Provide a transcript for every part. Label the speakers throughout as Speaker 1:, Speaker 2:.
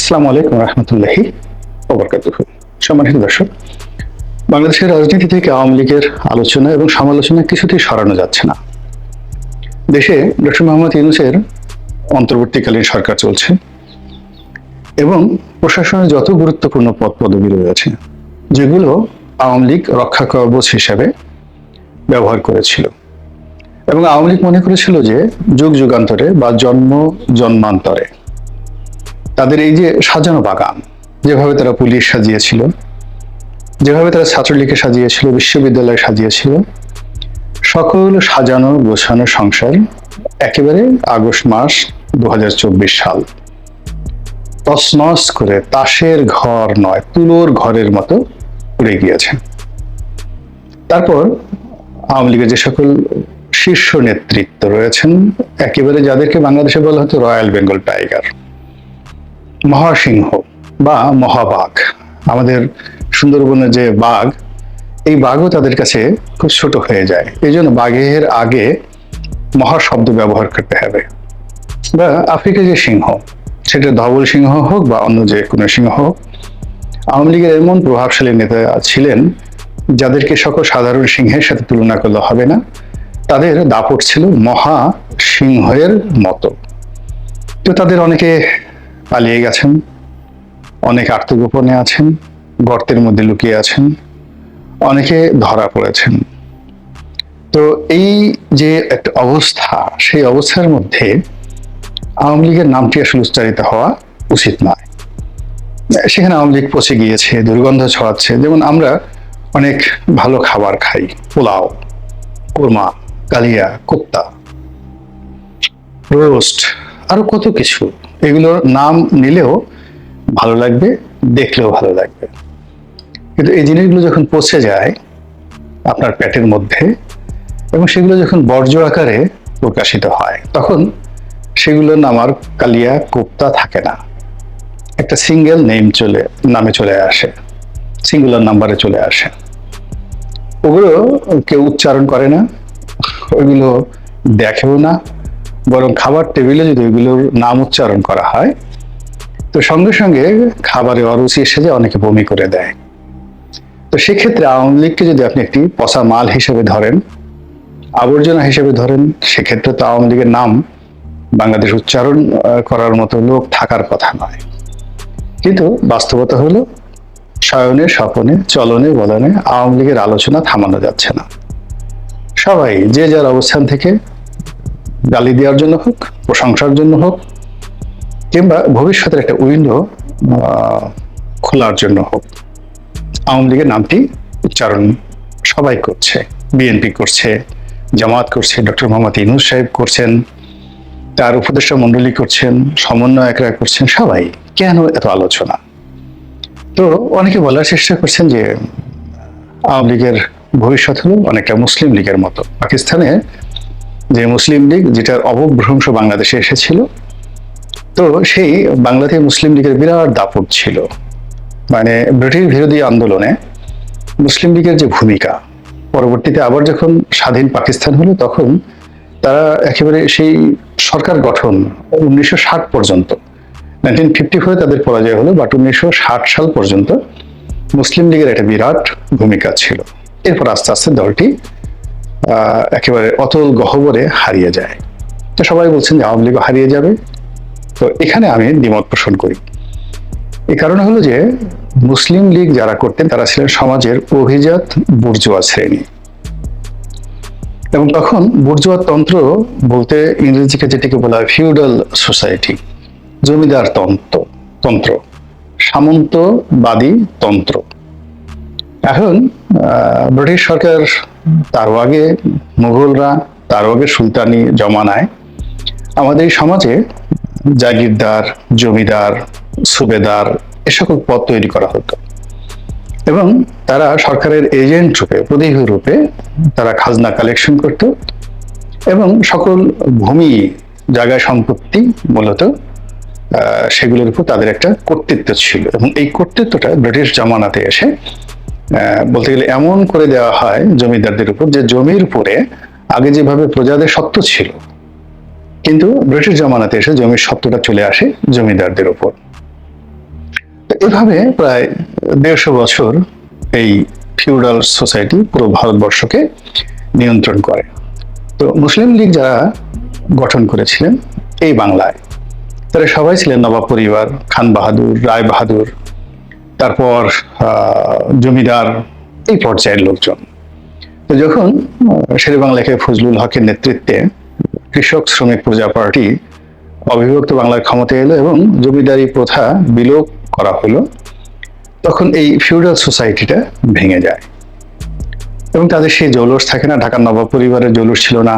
Speaker 1: আসসালামু আলাইকুম রহমতুল্লাহি ওয়া সম্মানিত দর্শক, বাংলাদেশের রাজনীতি থেকে আওয়ামী লীগের আলোচনা এবং সমালোচনা কিছুতেই সরানো যাচ্ছে না। দেশে ডক্টর মোহাম্মদ ইউনূসের অন্তর্বর্তীকালীন সরকার চলছে এবং প্রশাসনে যত গুরুত্বপূর্ণ পদ পদবি রয়েছে যেগুলো আওয়ামী লীগ রক্ষা কবচ হিসেবে ব্যবহার করেছিল এবং আওয়ামী লীগ মনে করেছিল যে যুগ যুগান্তরে বা জন্মান্তরে তাদের এই যে সাজানো বাগান, যেভাবে তারা পুলিশ সাজিয়েছিল, যেভাবে তারা ছাত্রলীগকে সাজিয়েছিল, বিশ্ববিদ্যালয় সাজিয়েছিল, সকল সাজানো গোছানো সংসার একেবারে আগস্ট মাস 2024 সাল তছনছ করে তাসের ঘর নয় তুলোর ঘরের মতো উড়ে গিয়েছে। তারপর আওয়ামী লীগের যে সকল শীর্ষ নেতৃত্ব রয়েছেন, একেবারে যাদেরকে বাংলাদেশে বলা হতো রয়্যাল বেঙ্গল টাইগার, মহাসিংহ বা মহাবাঘ, আমাদের সুন্দরবনের যে বাঘ, এই বাঘও তাদের কাছে খুব ছোট হয়ে যায়। এই জন্য বাঘের আগে মহা শব্দ ব্যবহার করতে হবে। বা আফ্রিকার যে সিংহ, সেটা ধবল সিংহ হোক বা অন্য যে কোনো সিংহ হোক, আওয়ামী লীগের এমন প্রভাবশালী নেতা ছিলেন যাদেরকে সকল সাধারণ সিংহের সাথে তুলনা করলে হবে না। তাদের দাপট ছিল মহা সিংহের মতো। তো তাদের অনেকে পালিয়ে গেছেন, অনেকে আত্মগোপনে আছেন, গর্তের মধ্যে লুকিয়ে আছেন, অনেকে ধরা পড়েছেন। তো এই যে একটা অবস্থা, সেই অবস্থার মধ্যে আওয়ামী লীগের নামটি আসলে উচ্চারিত হওয়া উচিত নয়। সেখানে আওয়ামী লীগ পচে গিয়েছে, দুর্গন্ধ ছড়াচ্ছে। যেমন আমরা অনেক ভালো খাবার খাই, পোলাও, কোরমা, কালিয়া, কোপ্তা, রোস্ট, আরো কত কিছু। এগুলোর নাম নিলেও ভালো লাগবে, দেখলেও ভালো লাগবে। কিন্তু এই জিনিসগুলো যখন পচে যায় আপনার পেটের মধ্যে এবং সেগুলো যখন বর্জ্য আকারে প্রকাশিত হয়, তখন সেগুলোর নাম আর কালিয়া কোপ্তা থাকে না, একটা সিঙ্গেল নামে চলে আসে, সিঙ্গুলার নাম্বারে চলে আসে। ওগুলো কেউ উচ্চারণ করে না, ওইগুলো দেখেও না, বরং খাবার টেবিলে যদি ওইগুলোর নাম উচ্চারণ করা হয় তো সঙ্গে সঙ্গে খাবারে অরুচি এসে যায়, অনেকে বমি করে দেয়। তো সেক্ষেত্রে আওয়ামী লীগকে যদি আপনি একটি পচা মাল হিসেবে ধরেন, আবর্জনা হিসেবে ধরেন, সেক্ষেত্রে তো আওয়ামী লীগের নাম বাংলাদেশ উচ্চারণ করার মতো লোক থাকার কথা নয়। কিন্তু বাস্তবতা হলো শয়নে স্বপনে চলনে বলনে আওয়ামী লীগের আলোচনা থামানো যাচ্ছে না। সবাই যে যার অবস্থান থেকে গালি দেওয়ার জন্য হোক, প্রশংসার জন্য হোক, কিংবা ভবিষ্যতের একটা উইন্ডো খোলার জন্য হোক, আওয়ামী লীগের নামটি উচ্চারণ সবাই করছে। বিএনপি করছে, জামাত করছে, ডক্টর মোহাম্মদ ইউনূস সাহেব করছেন, তার উপদেষ্টা মণ্ডলী করছেন, সমন্বয়করা করছেন, সবাই। কেন এত আলোচনা? তো অনেকে বলার চেষ্টা করছেন যে আওয়ামী লীগের ভবিষ্যৎ হলো অনেকটা মুসলিম লীগের মতো। পাকিস্তানে যে মুসলিম লীগ, যেটার অপভ্রংশ বাংলাদেশে এসেছিল, তো সেই বাংলাদেশ মুসলিম লীগের বিরাট দাপট ছিল। মানে ব্রিটিশ বিরোধী আন্দোলনে মুসলিম লীগের যে ভূমিকা, পরবর্তীতে আবার যখন স্বাধীন পাকিস্তান হলো, তখন তারা একেবারে সেই সরকার গঠন 1960 পর্যন্ত, 1954 তাদের পরাজয় হলো, বাট 1960 সাল পর্যন্ত মুসলিম লীগের একটা বিরাট ভূমিকা ছিল। এরপর আস্তে আস্তে দলটি একেবারে অতল গহ্বরে হারিয়ে যায়। তো সবাই বলছেন যে আওয়ামী লীগও হারিয়ে যাবে। তো এখানে আমি দ্বিমত পোষণ করি। এই কারণ হলো যে মুসলিম লীগ যারা করতেন তারা ছিলেন সমাজের অভিজাত বুর্জোয়া শ্রেণী, এবং তখন বুর্জোয়া তন্ত্র বলতে ইংরেজিকে যেটিকে বলা হয় ফিউডাল সোসাইটি, জমিদার তন্ত্র, সামন্তবাদী তন্ত্র। এখন ব্রিটিশ সরকার, তারও আগে মুঘলরা, তারও আগে সুলতানি জমানায় আমাদের সমাজে জাগিরদার, জমিদার, সুবেদার এ সকল পদ তৈরি করা হতো এবং তারা সরকারের এজেন্ট রূপে, প্রতিনিধি রূপে তারা খাজনা কালেকশন করত এবং সকল ভূমি, জায়গা সম্পত্তি মূলত সেগুলোর উপর তাদের একটা কর্তৃত্ব ছিল। এবং এই কর্তৃত্বটা ব্রিটিশ জামানাতে এসে বলতে গেলে এমন করে দেওয়া হয় জমিদারদের উপর, যে জমির উপরে আগে যেভাবে প্রজাদের সত্ত্ব ছিল, কিন্তু ব্রিটিশ জামানাতে এসে জমির সত্ত্বটা চলে আসে জমিদারদের উপর। এভাবে প্রায় 150 বছর এই ফিউডাল সোসাইটি পুরো ভারতবর্ষকে নিয়ন্ত্রণ করে। তো মুসলিম লীগ যারা গঠন করেছিলেন এই বাংলায়, তারা সবাই ছিলেন নবাব পরিবার, খান বাহাদুর, রায় বাহাদুর, তারপর জমিদার, এই পর্যায়ের লোকজন। তো যখন শেরে বাংলা লেখক ফজলুল হকের নেতৃত্বে কৃষক শ্রমিক প্রজা পার্টি অবিভক্ত বাংলার ক্ষমতায় এলো এবং জমিদারি প্রথা বিলোপ করা হলো, তখন এই ফিউডাল সোসাইটিটা ভেঙে যায় এবং তাদের সেই জৌলুস থাকে না। ঢাকার নবাব পরিবারের জৌলুস ছিল না,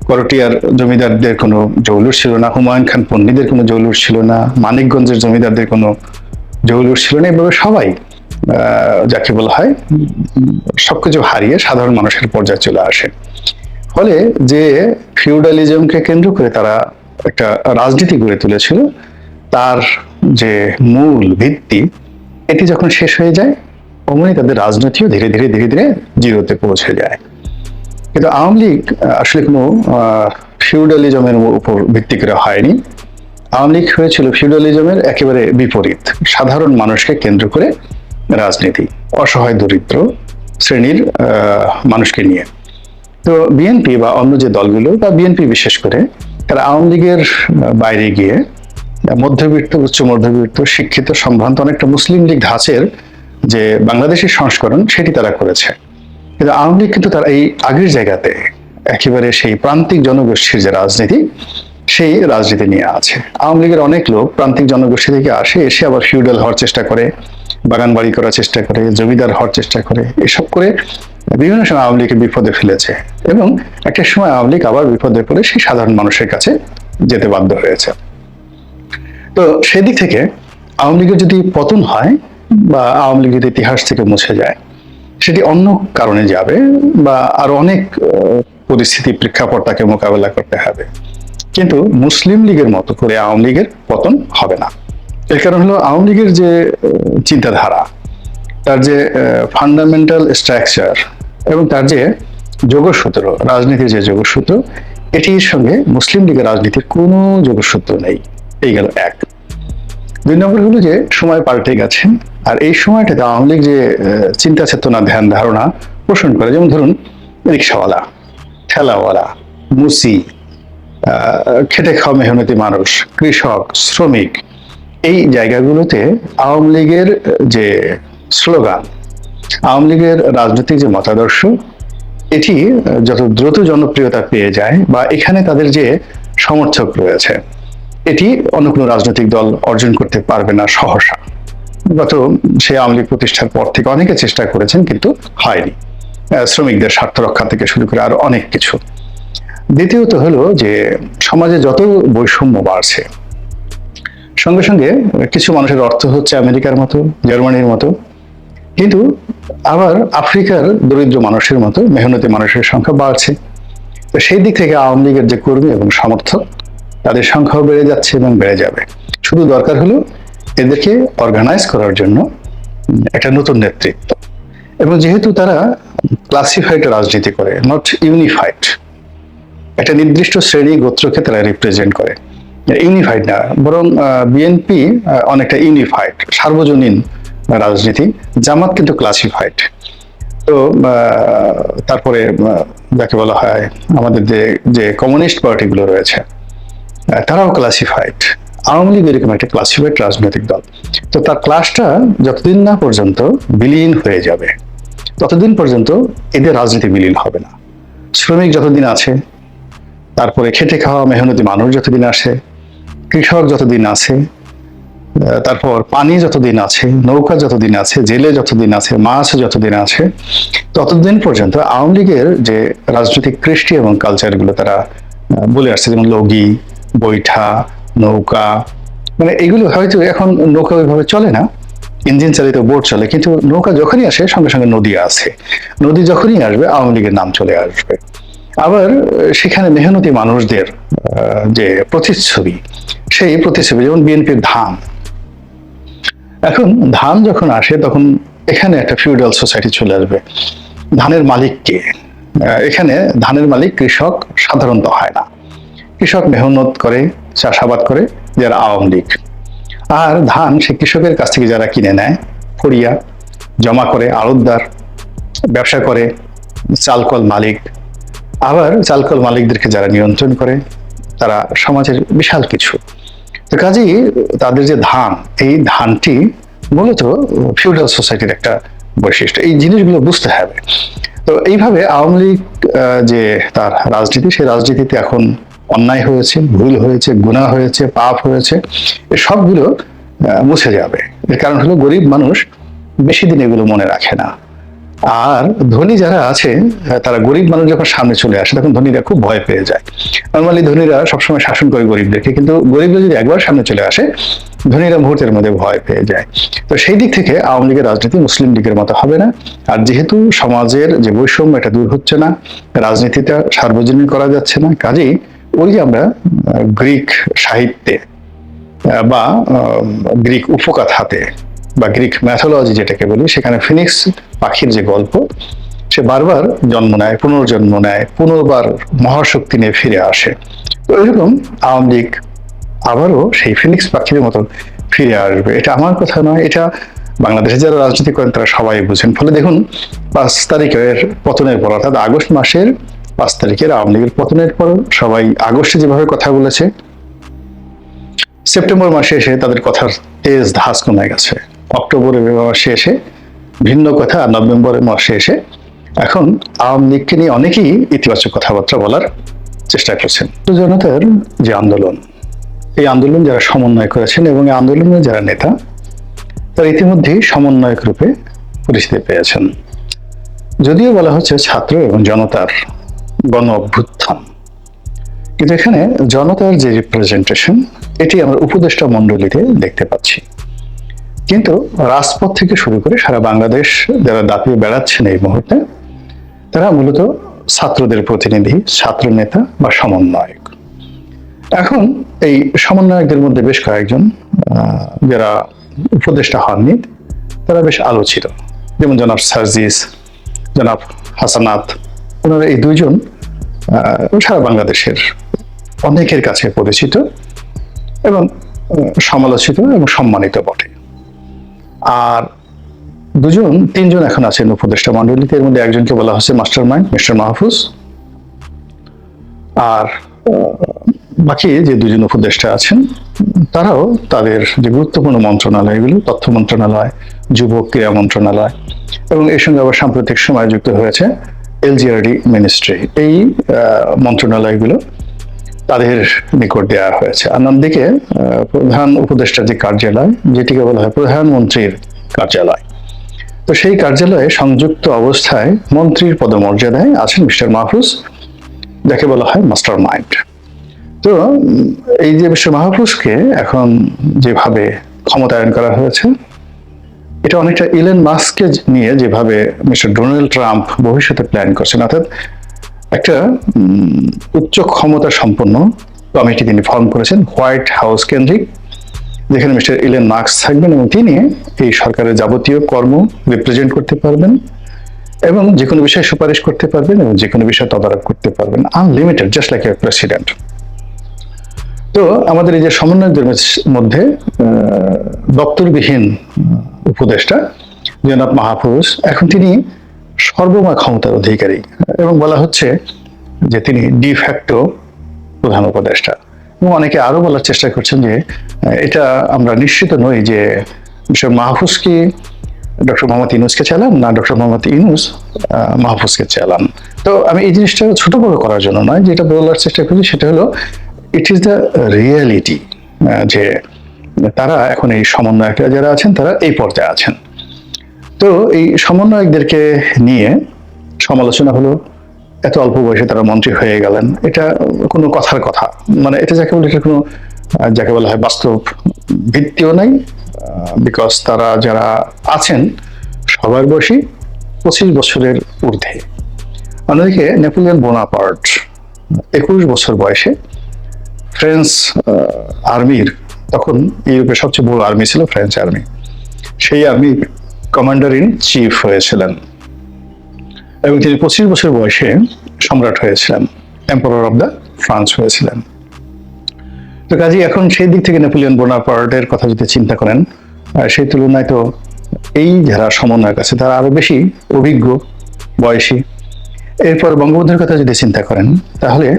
Speaker 1: করটিয়ার জমিদারদের কোনো জৌলুস ছিল না, হুমায়ুন খান পন্নীদের কোনো জৌলুস ছিল না, মানিকগঞ্জের জমিদারদের কোনো জৌলুস ছিল না। এভাবে সবাই যাকে বলা হয় সবকিছু হারিয়ে সাধারণ মানুষের পর্যায়ে চলে আসে। ফলে যে ফিউডালিজমকে কেন্দ্র করে তারা একটা রাজনীতি গড়ে তুলেছিল, তার যে মূল ভিত্তি, এটি যখন শেষ হয়ে যায় অমনি তাদের রাজনীতিও ধীরে ধীরে ধীরে ধীরে জিরোতে পৌঁছে যায়। কিন্তু আওয়ামী লীগ আসলে কোনো ফিউডালিজমের উপর ভিত্তি করে হয়নি। আওয়ামী লীগ হয়েছিল ফিউডালিজমের একেবারে বিপরীত, সাধারণ মানুষকে কেন্দ্র করে রাজনীতি, অসহায় দরিদ্র শ্রেণীর মানুষকে নিয়ে। তো বিএনপি বা অন্য যে দলগুলো, বা বিএনপি বিশেষ করে, তারা আওয়ামী লীগের বাইরে গিয়ে মধ্যবিত্ত, উচ্চ মধ্যবিত্ত, শিক্ষিত, সম্ভ্রান্ত অনেকটা মুসলিম লীগ ধাঁচের যে বাংলাদেশের সংস্করণ, সেটি তারা করেছে। কিন্তু আওয়ামী লীগ কিন্তু তার এই আগের জায়গাতে একেবারে সেই প্রান্তিক জনগোষ্ঠীর যে রাজনীতি, সেই রাজনীতি নিয়ে আছে। আওয়ামী লীগের অনেক লোক প্রান্তিক জনগোষ্ঠী থেকে এসে আবার ফিউডাল হওয়ার চেষ্টা করে, বাগান বাড়ি করার চেষ্টা করে, জমিদার হওয়ার চেষ্টা করে, এসব করে বিভিন্ন সময় আওয়ামী লীগকে বিপদে ফেলেছে এবং একটা সময় আওয়ামী লীগ আবার বিপদে পড়ে সেই সাধারণ মানুষের কাছে যেতে বাধ্য হয়েছে। তো সেদিক থেকে আওয়ামী লীগের যদি পতন হয় বা আওয়ামী লীগ যদি ইতিহাস থেকে মুছে যায়, সেটি অন্য কারণে যাবে বা আরো অনেক পরিস্থিতি, প্রেক্ষাপট তাকে মোকাবেলা করতে হবে। কিন্তু মুসলিম লীগের মতো করে আওয়ামী লীগের পতন হবে না। এর কারণ হলো আওয়ামী লীগের যে চিন্তাধারা, তার যে ফান্ডামেন্টাল স্ট্রাকচার এবং তার যে যোগসূত্র, রাজনীতির যে যোগসূত্র, এটির সঙ্গে মুসলিম লীগের রাজনীতির কোনো যোগসূত্র নেই। এই গেল এক। 2 নম্বর হলো যে সময় পাল্টে গেছে, আর এই সময়টাতে আওয়ামী লীগ যে চিন্তা চেতনা, ধ্যান ধারণা পোষণ করে, যেমন ধরুন রিক্সাওয়ালা, ঠেলাওয়ালা, মুসি, খেটে খাওয়া মেহনতি মানুষ, কৃষক, শ্রমিক, এই জায়গাগুলোতে আওয়ামী লীগের যে স্লোগান, আওয়ামী লীগের রাজনৈতিক যে মতাদর্শ, এটি যত দ্রুত জনপ্রিয়তা পেয়ে যায় বা এখানে তাদের যে সমর্থক রয়েছে, এটি অন্য কোনো রাজনৈতিক দল অর্জন করতে পারবে না সহসা। গত সেই আওয়ামী লীগ প্রতিষ্ঠার পর থেকে অনেকে চেষ্টা করেছেন, কিন্তু হয়নি, শ্রমিকদের স্বার্থ রক্ষা থেকে শুরু করে আরো অনেক কিছু। দ্বিতীয়ত হলো যে সমাজে যত বৈষম্য বাড়ছে, সঙ্গে সঙ্গে কিছু মানুষের অর্থ হচ্ছে আমেরিকার মতো, জার্মানির মতো, কিন্তু আবার আফ্রিকার দরিদ্র মানুষের মতো মেহনতি মানুষের সংখ্যা বাড়ছে। তো সেই দিক থেকে আওয়ামী লীগের যে কর্মী এবং সমর্থক, তাদের সংখ্যাও বেড়ে যাচ্ছে এবং বেড়ে যাবে। শুধু দরকার হলো এদেরকে অর্গানাইজ করার জন্য একটা নতুন নেতৃত্ব। এবং যেহেতু তারা ক্লাসিফাইড রাজনীতি করে, নট ইউনিফাইড, একটা নির্দিষ্ট শ্রেণী গোত্রকে তারা রিপ্রেজেন্ট করে, ইউনিফাইড না, বরং বিএনপি অনেকটা ইউনিফাইড, সার্বজনীন রাজনীতি, জামাত কিন্তু ক্লাসিফাইড। তো তারপরে যাকে বলা হয় আমাদের যে কমিউনিস্ট পার্টিগুলো রয়েছে, তারাও ক্লাসিফাইড। আওয়ামী লীগ এরকম একটা ক্লাসিফাইড রাজনৈতিক দল। তো তার ক্লাসটা যতদিন না পর্যন্ত বিলীন হয়ে যাবে, ততদিন পর্যন্ত এদের রাজনীতি বিলীন হবে না। শ্রমিক যতদিন আছে, তারপরে খেটে খাওয়া মেহনতি মানুষ যতদিন আসে, কৃষক যতদিন আছে, তারপর পানি যতদিন আছে, নৌকা যতদিন আছে, জেলে যতদিন আছে, মাছ যতদিন আছে, ততদিন পর্যন্ত আওয়ামী লীগের যে রাজনৈতিক কৃষ্টি এবং কালচারগুলো তারা বলে আসছে, যেমন লগি, বৈঠা, নৌকা, মানে এগুলো হয়তো এখন নৌকা ওইভাবে চলে না, ইঞ্জিন চালিত বোট চলে, কিন্তু নৌকা যখনই আসে সঙ্গে সঙ্গে নদী আছে, নদী যখনই আসবে আওয়ামী লীগের নাম চলে আসবে। আবার সেখানে মেহনতি মানুষদের যে প্রতিচ্ছবি, সেই প্রতিচ্ছবি, যেমন বিএনপির ধান, এখন ধান যখন আসে তখন এখানে একটা ফিউডাল সোসাইটি চলে আসবে। ধানের মালিক কে? এখানে ধানের মালিক কৃষক সাধারণত হয় না, কৃষক মেহনত করে, চাষাবাদ করে, যারা আওয়ামী লীগ। আর ধান সে কৃষকের কাছ থেকে যারা কিনে নেয়, ফড়িয়া জমা করে, আড়তদার, ব্যবসা করে, চালকল মালিক, আবার চালকল মালিকদেরকে যারা নিয়ন্ত্রণ করে, তারা সমাজের বিশাল কিছু। তো কাজেই তাদের যে ধান, এই ধানটি মূলত ফিউডাল সোসাইটির একটা বৈশিষ্ট্য। এই জিনিসগুলো বুঝতে হবে। তো এইভাবে আওয়ামী লীগ যে তার রাজনীতি, সেই রাজনীতিতে এখন অন্যায় হয়েছে, ভুল হয়েছে, গুনাহ হয়েছে, পাপ হয়েছে, এই সবগুলো মুছে যাবে। এর কারণ হলো গরিব মানুষ বেশি দিন এগুলো মনে রাখে না। আর ধনী যারা আছে তারা, গরিব মানুষ যখন সামনে চলে আসে তখন ধনীরা খুব ভয় পেয়ে যায়। নর্মালি ধনীরা সবসময় শাসন করে গরিবদেরকে, কিন্তু গরিবরা যদি একবার সামনে চলে আসে ধনীরা মুহূর্তের মধ্যে ভয় পেয়ে যায়। তো সেই দিক থেকে আওয়ামী লীগের রাজনীতি মুসলিম লীগের মতো হবে না। আর যেহেতু সমাজের যে বৈষম্য এটা দূর হচ্ছে না, রাজনীতিটা সার্বজনীন করা যাচ্ছে না, কাজেই ওই যে আমরা গ্রিক সাহিত্যে বা গ্রিক উপকথাতে বা গ্রিক ম্যাথোলজি যেটাকে বলি, সেখানে ফিনিক্স পাখির যে গল্প, সে বারবার জন্ম নেয়, পুনর্জন্ম নেয়, পুনর্বার মহাশক্তি নিয়ে ফিরে আসে। তো এরকম আওয়ামী লীগ আবারও সেই ফিনিক্স পাখির মতন ফিরে আসবে। এটা আমার কথা নয়, এটা বাংলাদেশে যারা রাজনীতি করেন তারা সবাই বুঝেন। ফলে দেখুন 5 তারিখের পতনের পর, অর্থাৎ আগস্ট মাসের 5 তারিখের আওয়ামী লীগের পতনের পর সবাই আগস্টে যেভাবে কথা বলেছে, সেপ্টেম্বর মাসে এসে তাদের কথার তেজ ধাস কমে গেছে। অক্টোবরের মাসে এসে ভিন্ন কথা, আর নভেম্বরের মাসে এসে এখন আওয়ামী লীগকে নিয়ে অনেকেই ইতিবাচক কথাবার্তা বলার চেষ্টা করছেন। জনতার যে আন্দোলন, এই আন্দোলন যারা সমন্বয় করেছেন এবং এই আন্দোলনের যারা নেতা, তারা ইতিমধ্যেই সমন্বয়ক রূপে পরিচিতি পেয়েছেন। যদিও বলা হচ্ছে ছাত্র এবং জনতার গণ অভ্যুত্থান, কিন্তু এখানে জনতার যে রিপ্রেজেন্টেশন, এটি আমরা উপদেষ্টা মণ্ডলীতে দেখতে পাচ্ছি। কিন্তু রাজপথ থেকে শুরু করে সারা বাংলাদেশ যারা দাপিয়ে বেড়াচ্ছেন এই মুহূর্তে, তারা মূলত ছাত্রদের প্রতিনিধি, ছাত্র নেতা বা সমন্বয়ক। এখন এই সমন্বয়কদের মধ্যে বেশ কয়েকজন যারা উপদেষ্টা হননি, তারা বেশ আলোচিত, যেমন জনাব সার্জিস, জনাব হাসানাত। ওনারা এই দুইজন সারা বাংলাদেশের অনেকের কাছে পরিচিত এবং সমালোচিত এবং সম্মানিত বটে। আর তিনজন এখন আছেন উপদেষ্টা মণ্ডলীতে। এর মধ্যে একজনকে বলা হচ্ছে মাস্টার মাইন্ড, মিস্টার মাহফুজ। আর বাকি যে দুজন উপদেষ্টা আছেন, তারাও তাদের যে গুরুত্বপূর্ণ মন্ত্রণালয়গুলো, তথ্য মন্ত্রণালয়, যুবক ক্রীড়া মন্ত্রণালয়, এবং এর সঙ্গে আবার সাম্প্রতিক সময় যুক্ত হয়েছে এলজিআরডি মিনিস্ট্রি, এই মন্ত্রণালয়গুলো তাদের নিকট দেওয়া হয়েছে। আর অন্যদিকে প্রধান উপদেষ্টার যে কার্যালয়, যেটিকে বলা হয় প্রধানমন্ত্রীর কার্যালয়, তো সেই কার্যালয়ে সংযুক্ত অবস্থায় মন্ত্রীর পদমর্যাদায় আছেন মিস্টার মাহফুজ, যাকে বলা হয় মাস্টার মাইন্ড। তো এই যে মিস্টার মাহফুজকে এখন যেভাবে ক্ষমতায়ন করা হয়েছে, এটা অনেকটা ইলন মাস্ককে নিয়ে যেভাবে মিস্টার ডোনাল্ড ট্রাম্প ভবিষ্যতে প্ল্যান করছেন, অর্থাৎ একটা উচ্চ ক্ষমতা সম্পন্ন কমিটি তিনি ফর্ম করেছেন হোয়াইট হাউস কেন্দ্রিক, যেখানে মিস্টার ইলন মাস্ক থাকবেন এবং তিনি এই সরকারের যাবতীয় কর্ম রিপ্রেজেন্ট করতে পারবেন এবং যে কোনো বিষয়ে সুপারিশ করতে পারবেন এবং যে কোনো বিষয়ে তদারক করতে পারবেন, unlimited, just like a president. তো আমাদের এই যে সমন্বয়কদের মধ্যে দপ্তরবিহীন উপদেষ্টা জনাব মাহফুজ, এখন তিনি সর্বময় ক্ষমতার অধিকারী এবং বলা হচ্ছে যে তিনি ডিফ্যাক্টো প্রধান উপদেষ্টা। এবং অনেকে আরো বলার চেষ্টা করছেন যে এটা আমরা নিশ্চিত নই যে মিস্টার মাহফুজ কি ডক্টর মোহাম্মদ ইউনূসকে চালান, না ডক্টর মোহাম্মদ ইউনূস মাহফুজকে চালান। তো আমি এই জিনিসটা ছোট বড় করার জন্য নয়, যেটা বলার চেষ্টা করি সেটা হলো ইট ইজ দ্য রিয়েলিটি, যে তারা এখন এই সমন্বয়করা যারা আছেন তারা এই পর্যায়ে আছেন। তো এই সমন্বয়কদেরকে নিয়ে সমালোচনা হলো, এত অল্প বয়সে তারা মন্ত্রী হয়ে গেলেন, এটা কোনো কথার কথা, মানে এটা যাকে বলে, এটা কোনো যাকে বলা হয় বাস্তব ভিত্তিও নাই। বিকজ তারা যারা আছেন সবার বয়সী 25 বছরের ঊর্ধ্বে। অন্যদিকে নেপোলিয়ন বোনাপার্ট 21 বছর বয়সে ফ্রেঞ্চ আর্মির, তখন ইউরোপের সবচেয়ে বড় আর্মি ছিল ফ্রেঞ্চ আর্মি, সেই আর্মির কমান্ডার ইন চিফ হয়েছিলেন এবং তিনি 25 বছর বয়সে সম্রাট হয়েছিলেন, এম্পারার অফ দ্য ফ্রান্স হয়েছিলেন। তো কাজে এখন সেই দিক থেকে নেপোলিয়ন বোনাপার্টের কথা যদি চিন্তা করেন, সেই তুলনায় তো এই যারা সমন্বয়ক আছে তারা আরো বেশি অভিজ্ঞ, বয়সী। এরপর বঙ্গবন্ধুর কথা যদি চিন্তা করেন, তাহলে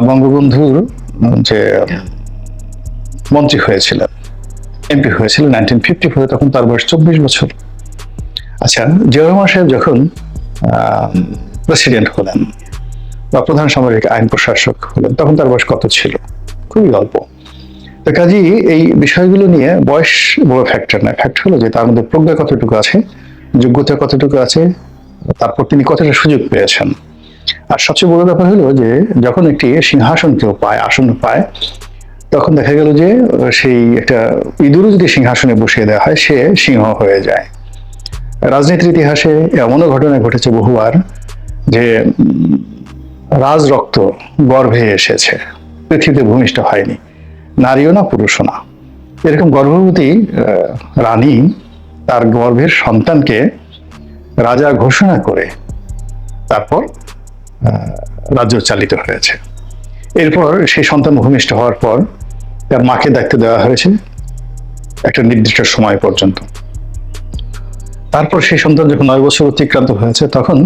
Speaker 1: বঙ্গবন্ধুর যে মন্ত্রী হয়েছিলেন, এমপি হয়েছিলেন 1954, তখন তার বয়স 24 বছর। আচ্ছা, জিয়াউর রহমান সাহেব যখন প্রেসিডেন্ট হলেন বা প্রধান সামরিক আইন প্রশাসক হলেন, তখন তার বয়স কত ছিল? খুবই অল্প। তো কাজেই এই বিষয়গুলো নিয়ে বয়স বড় ফ্যাক্টর না, ফ্যাক্টর হলো যে তার মধ্যে প্রজ্ঞা কতটুকু আছে, যোগ্যতা কতটুকু আছে, তারপর তিনি কতটা সুযোগ পেয়েছেন। আর সবচেয়ে বড় ব্যাপার হলো যে যখন একটি সিংহাসন কেউ পায়, আসন পায়, তখন দেখা গেল যে সেই একটা ইঁদুরও যদি সিংহাসনে বসিয়ে দেওয়া হয়, সে সিংহ হয়ে যায়। রাজনীতির ইতিহাসে এমনও ঘটনা ঘটেছে বহুবার যে রাজ রক্ত গর্ভে এসেছে, পৃথিবীতে ভূমিষ্ঠ হয়নি, নারীও না পুরুষও না। এরকম গর্ভবতী রানী তার গর্ভের সন্তানকে রাজা ঘোষণা করে তারপর রাজ্য চালিত হয়েছে। এরপর সেই সন্তান ভূমিষ্ঠ হওয়ার পর তার মাকে দায়িত্ব দেওয়া হয়েছে একটা নির্দিষ্ট সময় পর্যন্ত। তারপর সেই সন্তান যখন 9 বছর অতিক্রান্ত হয়েছে, তখন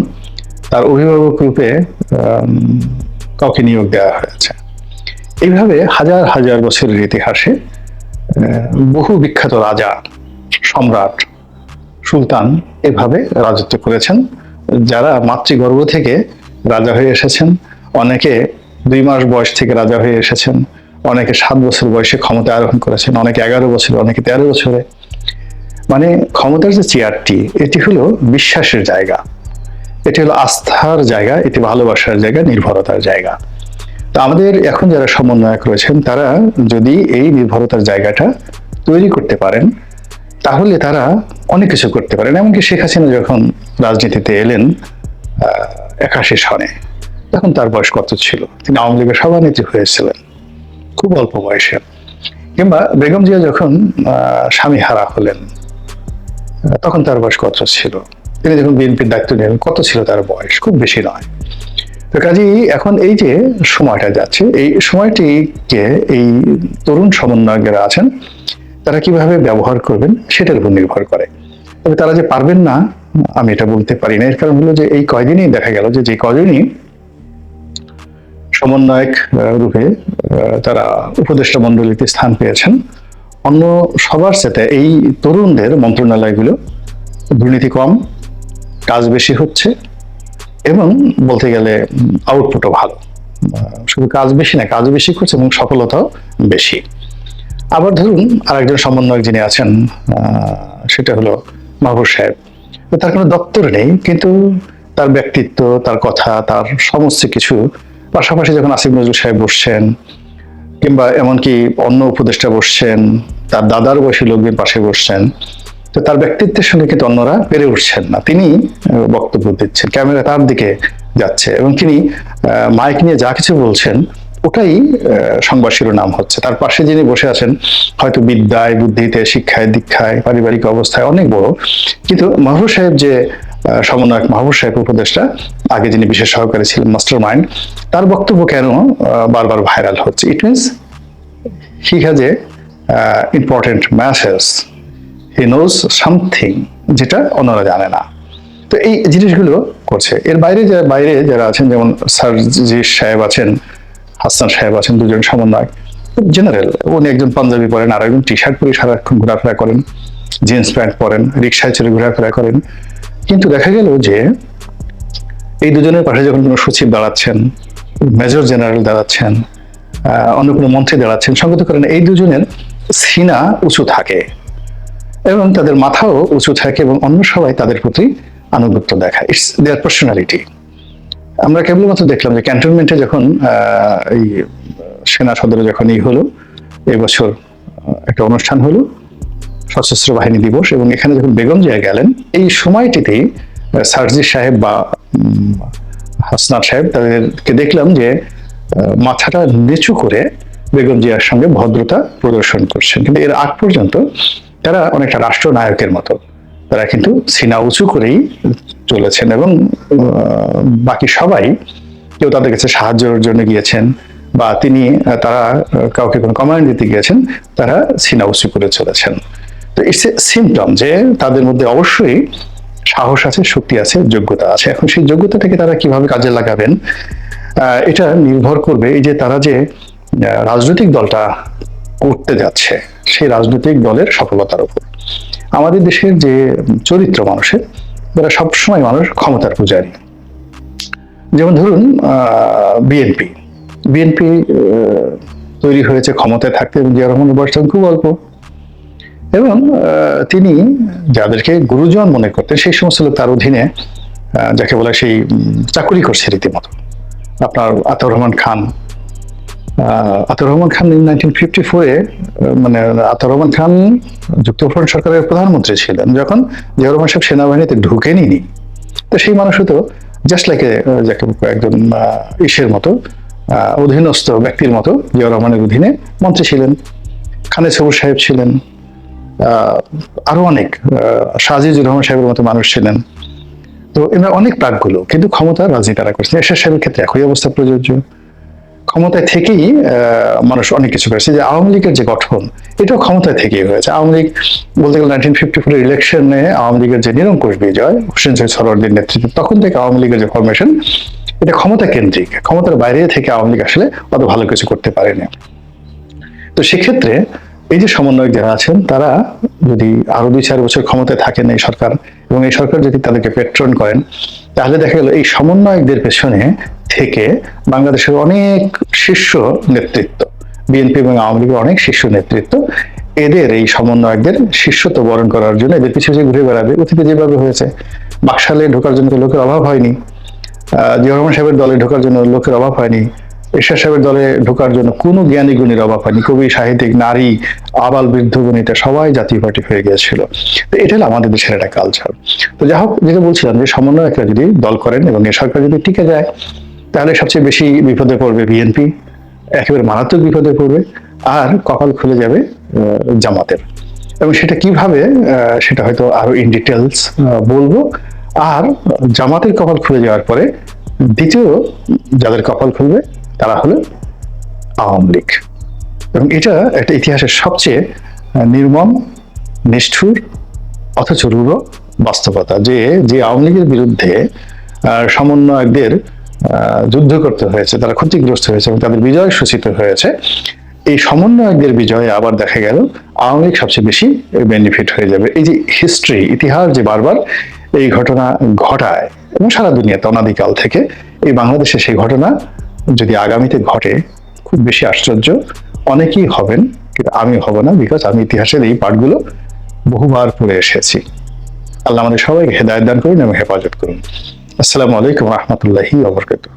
Speaker 1: তার অভিভাবক রূপে কাউকে নিয়োগ দেওয়া হয়েছে। এইভাবে হাজার হাজার বছরের ইতিহাসে বহু বিখ্যাত রাজা, সম্রাট, সুলতান এভাবে রাজত্ব করেছেন, যারা মাতৃগর্ভ থেকে রাজা হয়ে এসেছেন। অনেকে 2 মাস বয়স থেকে রাজা হয়ে এসেছেন, অনেকে 7 বছর বয়সে ক্ষমতা আরোহণ করেছেন, অনেকে 11 বছরে, অনেকে 13 বছরে। মানে ক্ষমতার যে চেয়ারটি, এটি হলো বিশ্বাসের জায়গা, এটি হলো আস্থার জায়গা, এটি ভালোবাসার জায়গা, নির্ভরতার জায়গা। তো আমাদের এখন যারা সমন্বয়ক রয়েছেন, তারা যদি এই নির্ভরতার জায়গাটা তৈরি করতে পারেন, তাহলে তারা অনেক কিছু করতে পারেন। এমনকি শেখ হাসিনা যখন রাজনীতিতে এলেন 81 সনে, তখন তার বয়স কত ছিল? তিনি আওয়ামী লীগের সভানেত্রী হয়েছিলেন খুব অল্প বয়সে। কিংবা বেগম জিয়া যখন স্বামী হারা হলেন, তখন তার বয়স কত ছিল? তিনি যখন বিএনপির দায়িত্ব নিলেন, কত ছিল তার বয়স? খুব বেশি নয়। তো কাজেই এখন এই যে সময়টা যাচ্ছে, এই সময়টিকে এই তরুণ সমন্বয়ক যারা আছেন তারা কিভাবে ব্যবহার করবেন সেটার উপর নির্ভর করে। তবে তারা যে পারবেন না, আমি এটা বলতে পারি না। এর কারণ হলো যে এই কয়দিনই দেখা গেল যে কয়দিনই সমন্বয়ক রূপে তারা উপদেষ্টা মণ্ডলীতে স্থান পেয়েছেন, অন্য সবার সাথে এই তরুণদের মন্ত্রণালয়গুলো দুর্নীতি কম, কাজ বেশি হচ্ছে এবং বলতে গেলে আউটপুটও ভালো। শুধু কাজ বেশি না, কাজ বেশি করছে এবং সফলতাও বেশি। আবার ধরুন আরেকজন সমন্বয়ক যিনি আছেন, সেটা হলো মাহবুব সাহেব। তার কোনো দপ্তর নেই, কিন্তু তার ব্যক্তিত্ব, তার কথা, তার সমস্ত কিছু, পাশাপাশি যখন আসিফ নজরুল সাহেব বসছেন কিংবা এমনকি অন্য উপদেষ্টা বসছেন, তার দাদার বয়সী লোকদের পাশে বসছেন, তো তার ব্যক্তিত্বের সঙ্গে কিন্তু অন্যরা পেরে উঠছেন না। তিনি বক্তব্য দিচ্ছেন, ক্যামেরা তার দিকে যাচ্ছে এবং তিনি মাইক নিয়ে যা কিছু বলছেন ওটাই সংবাদ শিরোনাম হচ্ছে। তার পাশে যিনি বসে আছেন হয়তো বিদ্যায়, বুদ্ধিতে, শিক্ষায়, দীক্ষায়, পারিবারিক অবস্থায় অনেক বড়, কিন্তু মাহবুব সাহেব যে সমন্বয়ক, মাহবুব সাহেব উপদেষ্টা, আগে যিনি বিশেষ সহকারী ছিলেন, মাস্টার মাইন্ড, তার বক্তব্য কেন বারবার ভাইরাল হচ্ছে? It means he has a important message, he knows something যেটা অন্যরা জানে না। তো এই জিনিসগুলো করছে। এর বাইরে যারা আছেন, যেমন সার্জিস সাহেব আছেন, হাসান সাহেব আছেন, দুজন সমন্বয়ক, জেনারেল। উনি একজন পাঞ্জাবি পরেন, আর একজন টি শার্ট পরে সারাক্ষণ ঘোরাফেরা করেন, জিন্স প্যান্ট পরেন, রিক্সায় চড়ে ঘোরাফেরা করেন। কিন্তু দেখা গেল যে এই দুজনের পাশে যখন কোনো সচিব দাঁড়াচ্ছেন, মেজর জেনারেল দাঁড়াচ্ছেন, অন্য কোনো মন্ত্রী দাঁড়াচ্ছেন, সঙ্গত করেন এই দুজনের সিনা উঁচু থাকে এবং তাদের মাথাও উঁচু থাকে এবং অন্য সবাই তাদের প্রতি আনুগত্য দেখায়। It's their personality. আমরা কেবলমাত্র দেখলাম যে ক্যান্টনমেন্টে যখন এই সেনা সদরে যখন হলো, এবছর একটা অনুষ্ঠান হলো, সশস্ত্র বাহিনী দিবস, এবং এখানে যখন বেগম জিয়া গেলেন, এই সময়টিতেই সার্জিস সাহেব বা হাসনাত সাহেব তাদেরকে দেখলাম যে মাথাটা নিচু করে বেগম জিয়ার সঙ্গে ভদ্রতা প্রদর্শন করছেন। কিন্তু এর আগ পর্যন্ত তারা অনেকটা রাষ্ট্রনায়কের মতো, তারা কিন্তু সিনা উঁচু করেই চলেছেন এবং বাকি সবাই, কেউ তাদের কাছে সাহায্যের জন্য গিয়েছেন, বা তারা কাউকে কোনো কমান্ড দিতে গিয়েছেন, তারা সিনা উঁচু করে চলেছেন। তো ইটস এ সিমটম যে তাদের মধ্যে অবশ্যই সাহস আছে, শক্তি আছে, যোগ্যতা আছে। এখন সেই যোগ্যতাটাকে তারা কিভাবে কাজে লাগাবেন, এটা নির্ভর করবে এই যে তারা যে রাজনৈতিক দলটা করতে যাচ্ছে সেই রাজনৈতিক দলের সফলতার উপর। আমাদের দেশের যে চরিত্র মানুষের, যারা সবসময় মানুষ ক্ষমতার পূজারী। যেমন ধরুন বিএনপি বিএনপি তৈরি হয়েছে ক্ষমতায় থাকতে, এবং জিয়া রহমানের বয়স তখন খুব অল্প, এবং তিনি যাদেরকে গুরুজন মনে করতেন সেই সমস্ত লোক তার অধীনে, যাকে বলে সেই চাকুরি করছে রীতিমতো। আপনার আতাউর রহমান খান 1954-এ, মানে আতাউর রহমান খান যুক্তফ্রন্ট সরকারের প্রধানমন্ত্রী ছিলেন যখন জিয়া রহমান সাহেব সেনাবাহিনীতে ঢুকেনি। তো সেই মানুষও তো জাস্ট লাইক যাকে একজন ইসের মতো, অধীনস্থ ব্যক্তির মতো জিয়া রহমানের অধীনে মন্ত্রী ছিলেন। খানের সবুজ সাহেব ছিলেন, আরো অনেক শাহজিজুর রহমান সাহেবের মতো মানুষ ছিলেন। তো এরা অনেক প্রাকগুলো, কিন্তু ক্ষমতার রাজনীতি তারা করছেন। এরশাদ সাহেবের ক্ষেত্রে একই অবস্থা প্রযোজ্য। ক্ষমতায় থেকেই মানুষ অনেক কিছু করেছে। যে আওয়ামী লীগের যে গঠন, এটাও ক্ষমতায় থেকেই হয়েছে। আওয়ামী লীগ বলতে গেলে 1954 ইলেকশনে আওয়ামী লীগের যে নিরঙ্কুশ বিজয় হোসেন শহীদ সরওয়ার্দীর নেতৃত্বে, তখন থেকে আওয়ামী লীগের যে ফরমেশন, এটা ক্ষমতা কেন্দ্রিক। ক্ষমতার বাইরে থেকে আওয়ামী লীগ আসলে অত ভালো কিছু করতে পারেনি। তো সেক্ষেত্রে এই যে সমন্বয়ক যারা আছেন, তারা যদি আরো 2-4 বছর ক্ষমতায় থাকেন এই সরকার, এবং এই সরকার যদি তাদেরকে পেট্রন করেন, তাহলে দেখা গেল এই সমন্বয়কদের পেছনে থেকে বাংলাদেশের অনেক শীর্ষ নেতৃত্ব, বিএনপি এবং আওয়ামী লীগের অনেক শীর্ষ নেতৃত্ব, এদের এই সমন্বয়কদের শিষ্যত্ব বরণ করার জন্য এদের পিছনে ঘুরে বেড়াবে। অতীতে যেভাবে হয়েছে, বাকশালে ঢোকার জন্য লোকের অভাব হয়নি, জিয়া রহমান সাহেবের দলে ঢোকার জন্য লোকের অভাব হয়নি, এরশাদ সাহেবের দলে ঢোকার জন্য কোনো জ্ঞানী গুণীর অভাব হয়নি। কবি, সাহিত্যিক, নারী, আবাল বৃদ্ধ বনিতা সবাই জাতীয় পার্টি হয়ে গিয়েছিল। তো এটা হলো আমাদের দেশের একটা কালচার। তো যাই হোক, যেটা বলছিলাম যে সমন্বয়করা যদি দল করেন এবং এই সরকার যদি টিকে যায়, তাহলে সবচেয়ে বেশি বিপদে পড়বে বিএনপি, একেবারে মারাত্মক বিপদে পড়বে, আর কপাল খুলে যাবে জামাতের। এবং সেটা কিভাবে, সেটা হয়তো আরো ইন ডিটেলস বলবো। আর জামাতের কপাল খুলে যাওয়ার পরে দ্বিতীয় যাদের কপাল খুলবে তারা হলো আওয়ামী লীগ। এবং এটা একটা ইতিহাসের সবচেয়ে নির্মম, নিষ্ঠুর, অথচ রূঢ় বাস্তবতা, যে আওয়ামী লীগের বিরুদ্ধে সমন্বয়কদের যুদ্ধ করতে হয়েছে, তারা ক্ষতিগ্রস্ত হয়েছে এবং তাদের বিজয় সূচিত হয়েছে। এই সমন্বয়কদের বিজয়ে আবার দেখা গেল আওয়ামী লীগ সবচেয়ে বেশি বেনিফিট হয়ে যাবে। এই যে হিস্ট্রি, ইতিহাস যে বারবার এই ঘটনা ঘটায় এবং সারা দুনিয়াতে অনাদিকাল থেকে, এই বাংলাদেশে সেই ঘটনা যদি আগামীতে ঘটে, খুব বেশি আশ্চর্য অনেকেই হবেন, কিন্তু আমি হব না, বিকজ আমি ইতিহাসের এই পাঠগুলো বহুবার পড়ে এসেছি। আল্লাহ আমাদের সবাইকে হেদায়েত দান করুন এবং হেফাজত করুন। আসসালামু আলাইকুম ওয়া রাহমাতুল্লাহি ওয়া বারাকাতুহু।